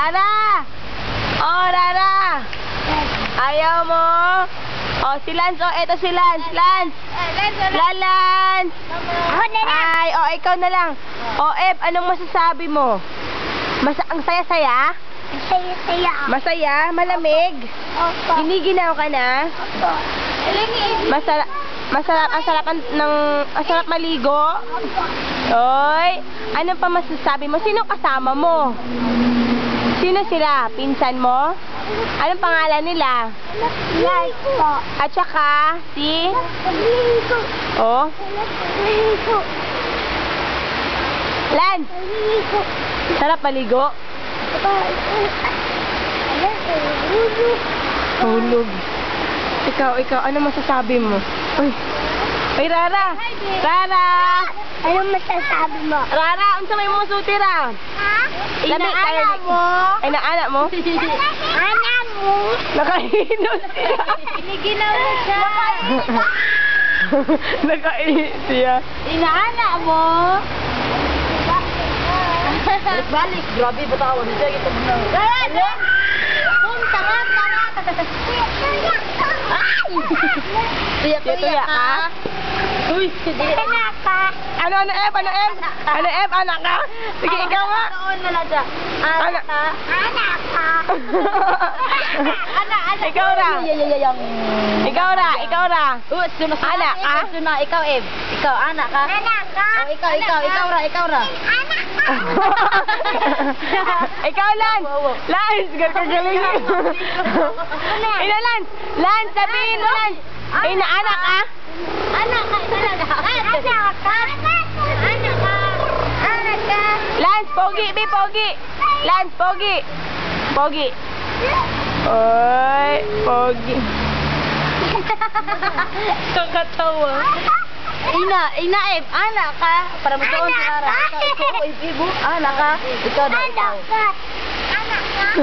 Rara! Oh, Rara! Ayaw mo? Oh, si Lance. Oh, eto si Lance. Lance! Lance! Ay, oh, ikaw na lang. Oh, Eb, anong masasabi mo? Ang saya-saya? Saya-saya. Masaya? Malamig? Opo. Giniginaw ka na? Opo. Masarap maligo? Oy, ano pa masasabi mo? Sino kasama mo? Sino sila? Pinsan mo? Anong pangalan nila? Like po. At saka, si? Maligo. Oh? Maligo. Lance! Maligo. Sarap maligo? Hulog. Ikaw, ano masasabi mo? Ay, Rara! Rara! Anong masasabi mo? Rara, unsa may mo suti ra? Ha? Inaanak mo? Ay, naanak mo? Anak mo? Nakainom siya. Giniginaw mo siya. Nakainom siya. Inaanak mo? Balik, grabe batawan siya. Ito mo na. Rara! Tara! Tuya ka? Uy! Anak ka? Ano, Eb? Ano, Eb? Anak ka? Sige, ikaw nga. Noon na lang dyan. Anak ka? Anak ka? Anak. Ikaw ra. Ikaw ra. Anak ka? Ikaw, Eb. Ikaw, anak ka? Anak ka? Ikaw ra. Anak ka? Ikaw, Lance. Lance, gagaling. Ina, Lance. Lance, sabihin mo, Lance. Ina, anak ka? Anak ka? Anak ka? Anak ka? Lance, pogi, be, pogi. Lance, pogi. Pogi. Oy, pogi. Kakatawa. Ina, Eb, anak ka? Para magkaon si Rara. Ikaw, Ibu, anak ka? Ikaw na, ikaw. Anak ka?